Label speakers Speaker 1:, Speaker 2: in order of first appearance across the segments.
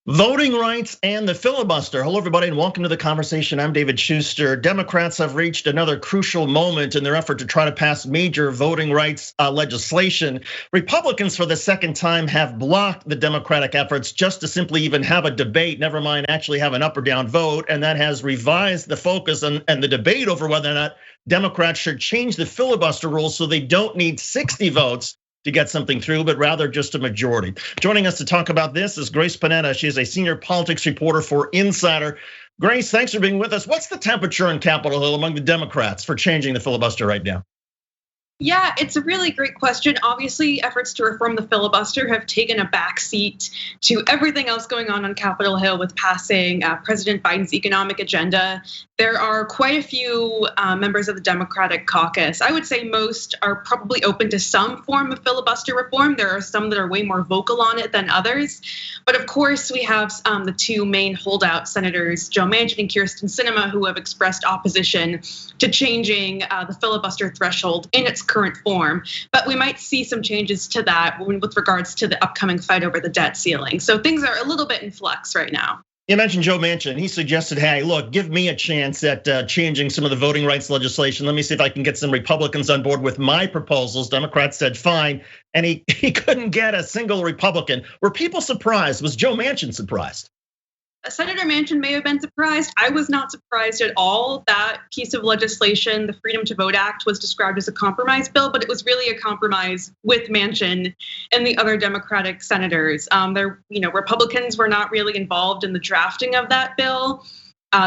Speaker 1: Voting rights and the filibuster. Hello, everybody, and welcome to the conversation. I'm David Schuster. Democrats have reached another crucial moment in their effort to try to pass major voting rights legislation. Republicans, for the second time, have blocked the Democratic efforts just to simply even have a debate, never mind actually have an up or down vote. And that has revised the focus and the debate over whether or not Democrats should change the filibuster rules so they don't need 60 votes to get something through, but rather just a majority. Joining us to talk about this is Grace Panetta. She is a senior politics reporter for Insider. Grace, thanks for being with us. What's the temperature in Capitol Hill among the Democrats for changing the filibuster right now?
Speaker 2: Yeah, it's a really great question. Obviously, efforts to reform the filibuster have taken a backseat to everything else going on Capitol Hill with passing President Biden's economic agenda. There are quite a few members of the Democratic caucus. I would say most are probably open to some form of filibuster reform. There are some that are way more vocal on it than others. But of course, we have the two main holdout senators, Joe Manchin and Kyrsten Sinema, who have expressed opposition to changing the filibuster threshold in its current form. But we might see some changes to that with regards to the upcoming fight over the debt ceiling. So things are a little bit in flux right now.
Speaker 1: You mentioned Joe Manchin. He suggested, hey, look, give me a chance at changing some of the voting rights legislation. Let me see if I can get some Republicans on board with my proposals. Democrats said fine, and he couldn't get a single Republican. Were people surprised? Was Joe Manchin surprised?
Speaker 2: Senator Manchin may have been surprised. I was not surprised at all. That piece of legislation, the Freedom to Vote Act, was described as a compromise bill, but it was really a compromise with Manchin and the other Democratic senators. Republicans were not really involved in the drafting of that bill.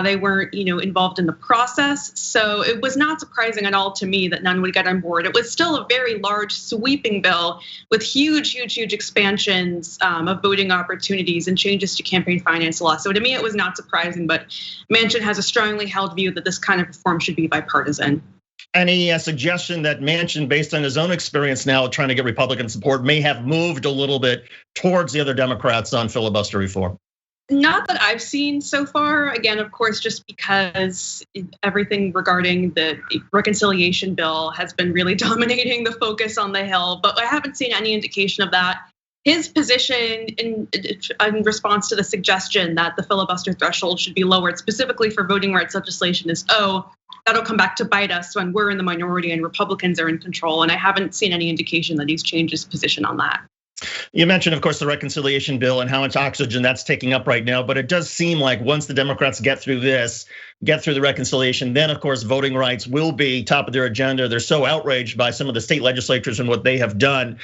Speaker 2: They weren't, involved in the process. So it was not surprising at all to me that none would get on board. It was still a very large, sweeping bill with huge expansions of voting opportunities and changes to campaign finance law. So to me, it was not surprising, but Manchin has a strongly held view that this kind of reform should be bipartisan.
Speaker 1: Any suggestion that Manchin, based on his own experience now trying to get Republican support, may have moved a little bit towards the other Democrats on filibuster reform?
Speaker 2: Not that I've seen so far. Again, of course, just because everything regarding the reconciliation bill has been really dominating the focus on the Hill, but I haven't seen any indication of that. His position in response to the suggestion that the filibuster threshold should be lowered specifically for voting rights legislation is, that'll come back to bite us when we're in the minority and Republicans are in control. And I haven't seen any indication that he's changed his position on that.
Speaker 1: You mentioned, of course, the reconciliation bill and how much oxygen that's taking up right now, but it does seem like once the Democrats get through this, get through the reconciliation, then of course voting rights will be top of their agenda. They're so outraged by some of the state legislatures and what they have done.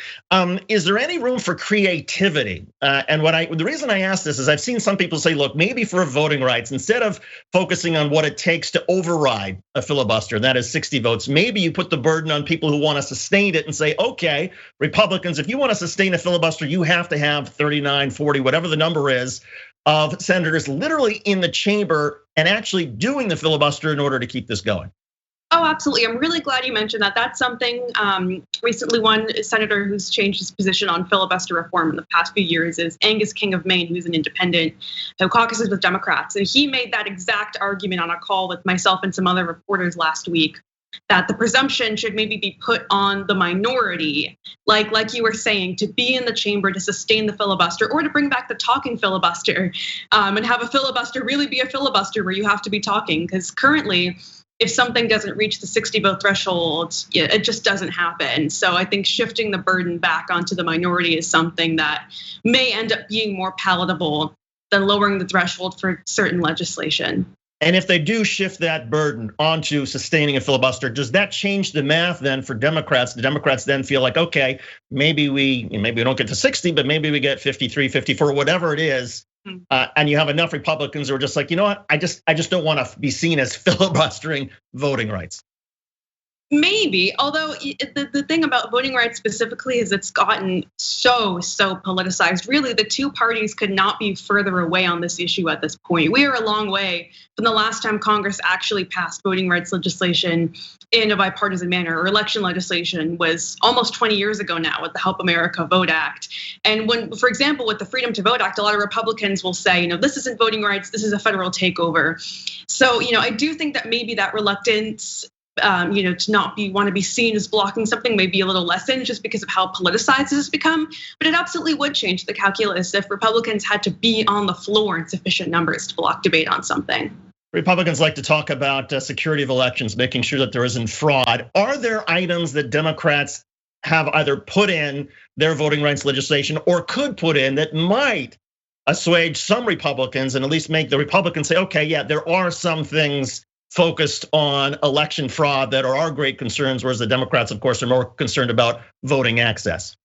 Speaker 1: Is there any room for creativity? And the reason I ask this is I've seen some people say, look, maybe for voting rights, instead of focusing on what it takes to override a filibuster, that is 60 votes, maybe you put the burden on people who want to sustain it and say, okay, Republicans, if you want to sustain a filibuster, you have to have 39, 40, whatever the number is, of senators literally in the chamber and actually doing the filibuster in order to keep this going.
Speaker 2: Oh, absolutely. I'm really glad you mentioned that. That's something recently one senator who's changed his position on filibuster reform in the past few years is Angus King of Maine, who's an independent who caucuses with Democrats. And he made that exact argument on a call with myself and some other reporters last week, that the presumption should maybe be put on the minority, like you were saying, to be in the chamber to sustain the filibuster or to bring back the talking filibuster and have a filibuster really be a filibuster where you have to be talking. Because currently, if something doesn't reach the 60 vote threshold, it just doesn't happen. So I think shifting the burden back onto the minority is something that may end up being more palatable than lowering the threshold for certain legislation.
Speaker 1: And if they do shift that burden onto sustaining a filibuster, does that change the math then for Democrats? The Democrats then feel like, okay, maybe we don't get to 60, but maybe we get 53, 54, whatever it is. And you have enough Republicans who are just like, you know what? I just don't want to be seen as filibustering voting rights.
Speaker 2: Maybe, although the thing about voting rights specifically is it's gotten so politicized. Really, the two parties could not be further away on this issue at this point. We are a long way from the last time Congress actually passed voting rights legislation in a bipartisan manner, or election legislation was almost 20 years ago now with the Help America Vote Act. And when, for example, with the Freedom to Vote Act, a lot of Republicans will say, this isn't voting rights, this is a federal takeover. So, I do think that maybe that reluctance to not want to be seen as blocking something, maybe a little lessened just because of how politicized this has become. But it absolutely would change the calculus if Republicans had to be on the floor in sufficient numbers to block debate on something.
Speaker 1: Republicans like to talk about security of elections, making sure that there isn't fraud. Are there items that Democrats have either put in their voting rights legislation or could put in that might assuage some Republicans and at least make the Republicans say, okay, yeah, there are some things focused on election fraud that are our great concerns, whereas the Democrats, of course, are more concerned about voting access?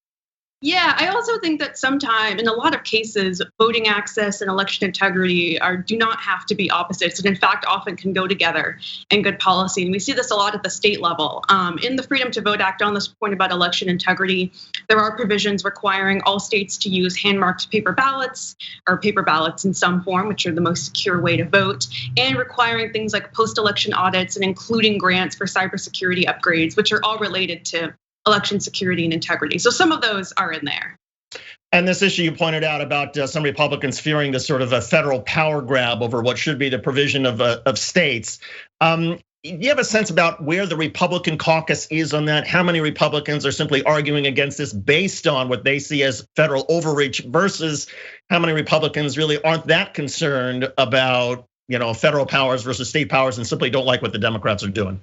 Speaker 2: Yeah, I also think that sometimes, in a lot of cases, voting access and election integrity do not have to be opposites, and in fact, often can go together in good policy. And we see this a lot at the state level. In the Freedom to Vote Act, on this point about election integrity, there are provisions requiring all states to use hand-marked paper ballots, or paper ballots in some form, which are the most secure way to vote, and requiring things like post-election audits and including grants for cybersecurity upgrades, which are all related to election security and integrity. So some of those are in there.
Speaker 1: And this issue you pointed out about some Republicans fearing this sort of a federal power grab over what should be the provision of states. Do you have a sense about where the Republican caucus is on that? How many Republicans are simply arguing against this based on what they see as federal overreach versus how many Republicans really aren't that concerned about federal powers versus state powers and simply don't like what the Democrats are doing?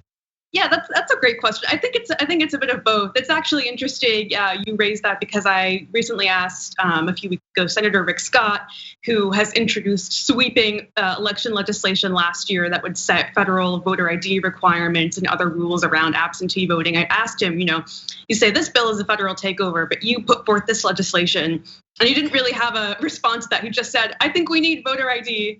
Speaker 2: Yeah, that's a great question. I think it's a bit of both. It's actually interesting you raised that because I recently asked a few weeks ago Senator Rick Scott, who has introduced sweeping election legislation last year that would set federal voter ID requirements and other rules around absentee voting. I asked him, you say this bill is a federal takeover, but you put forth this legislation, and he didn't really have a response to that. He just said, I think we need voter ID.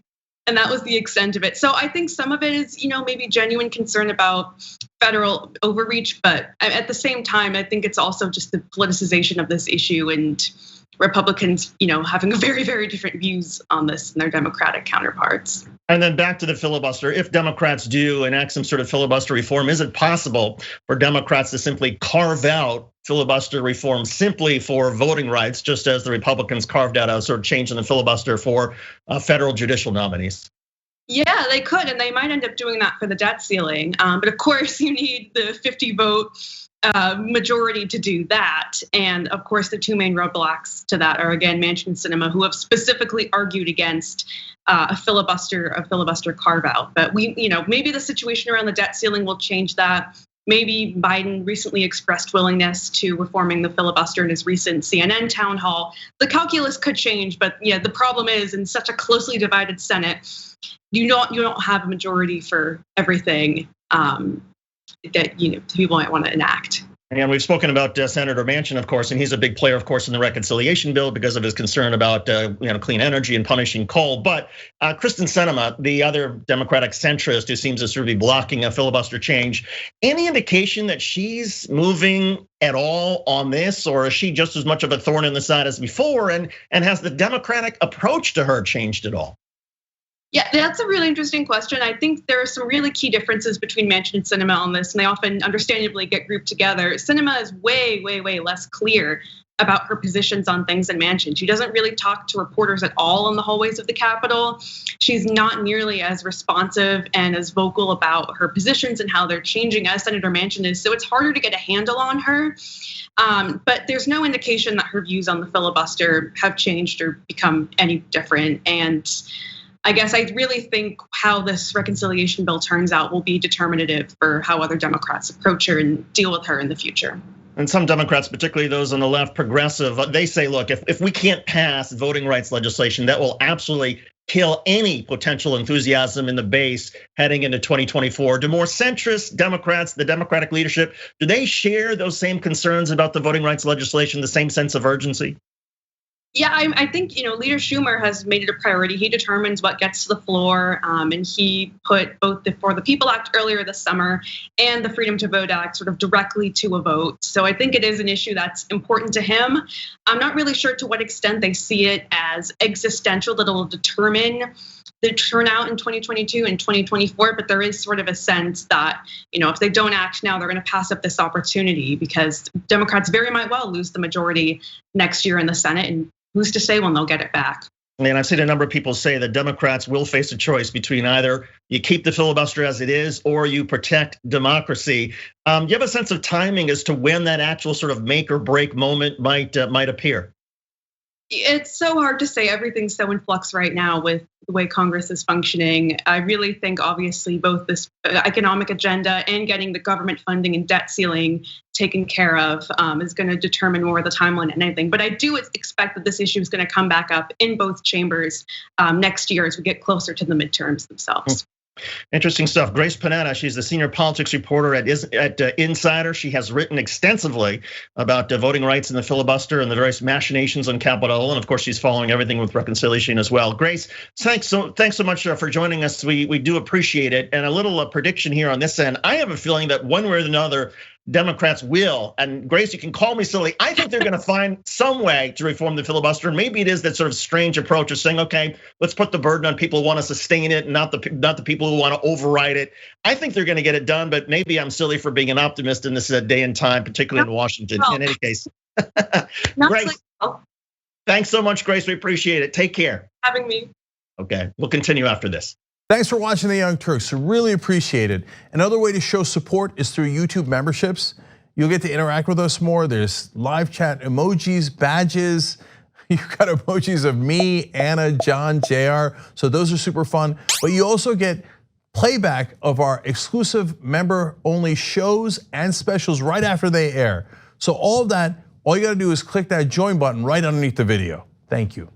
Speaker 2: And that was the extent of it. So I think some of it is, maybe genuine concern about federal overreach, but at the same time, I think it's also just the politicization of this issue and Republicans, having very, very different views on this than their Democratic counterparts.
Speaker 1: And then back to the filibuster. If Democrats do enact some sort of filibuster reform, is it possible for Democrats to simply carve out filibuster reform simply for voting rights, just as the Republicans carved out a sort of change in the filibuster for federal judicial nominees?
Speaker 2: Yeah, they could, and they might end up doing that for the debt ceiling. But of course, you need the 50 vote majority to do that. And of course, the two main roadblocks to that are, again, Manchin and Sinema, who have specifically argued against a filibuster carve-out. But maybe the situation around the debt ceiling will change that. Maybe Biden recently expressed willingness to reforming the filibuster in his recent CNN town hall. The calculus could change, but yeah, the problem is in such a closely divided Senate, you don't have a majority for everything that people might want to enact.
Speaker 1: And we've spoken about Senator Manchin, of course, and he's a big player, of course, in the reconciliation bill because of his concern about clean energy and punishing coal. But Kristen Sinema, the other Democratic centrist who seems to sort of be blocking a filibuster change, any indication that she's moving at all on this, or is she just as much of a thorn in the side as before? And has the Democratic approach to her changed at all?
Speaker 2: Yeah, that's a really interesting question. I think there are some really key differences between Manchin and Sinema on this, and they often understandably get grouped together. Sinema is way, way, way less clear about her positions on things than Manchin. She doesn't really talk to reporters at all in the hallways of the Capitol. She's not nearly as responsive and as vocal about her positions and how they're changing as Senator Manchin is. So it's harder to get a handle on her. But there's no indication that her views on the filibuster have changed or become any different. And I guess I really think how this reconciliation bill turns out will be determinative for how other Democrats approach her and deal with her in the future.
Speaker 1: And some Democrats, particularly those on the left, progressive, they say, look, if we can't pass voting rights legislation, that will absolutely kill any potential enthusiasm in the base heading into 2024. Do more centrist Democrats, the Democratic leadership, do they share those same concerns about the voting rights legislation, the same sense of urgency?
Speaker 2: Yeah, I think Leader Schumer has made it a priority. He determines what gets to the floor, and he put both the For the People Act earlier this summer and the Freedom to Vote Act sort of directly to a vote. So I think it is an issue that's important to him. I'm not really sure to what extent they see it as existential that it will determine the turnout in 2022 and 2024, but there is sort of a sense that, if they don't act now, they're going to pass up this opportunity because Democrats very might well lose the majority next year in the Senate, and who's to say when they'll get it back?
Speaker 1: And I've seen a number of people say that Democrats will face a choice between either you keep the filibuster as it is or you protect democracy. Do you have a sense of timing as to when that actual sort of make or break moment might appear?
Speaker 2: It's so hard to say. Everything's so in flux right now with the way Congress is functioning. I really think, obviously, both this economic agenda and getting the government funding and debt ceiling taken care of is going to determine more of the timeline than anything. But I do expect that this issue is going to come back up in both chambers next year as we get closer to the midterms themselves.
Speaker 1: Interesting stuff. Grace Panetta, she's the senior politics reporter at Insider. She has written extensively about voting rights in the filibuster and the various machinations on Capitol Hill, and of course, she's following everything with reconciliation as well. Grace, thanks so much for joining us. We do appreciate it. And a little prediction here on this end. I have a feeling that one way or another, Democrats will, and Grace, you can call me silly. I think they're going to find some way to reform the filibuster. Maybe it is that sort of strange approach of saying, okay, let's put the burden on people who want to sustain it, and not the people who want to override it. I think they're going to get it done, but maybe I'm silly for being an optimist in this day and time, particularly in Washington. In any case, Grace, thanks so much, Grace. We appreciate it. Take care.
Speaker 2: Having me.
Speaker 1: Okay, we'll continue after this.
Speaker 3: Thanks for watching The Young Turks. Really appreciate it. Another way to show support is through YouTube memberships. You'll get to interact with us more. There's live chat emojis, badges. You've got emojis of me, Anna, John, JR. So those are super fun. But you also get playback of our exclusive member-only shows and specials right after they air. So all of that, all you gotta do is click that join button right underneath the video. Thank you.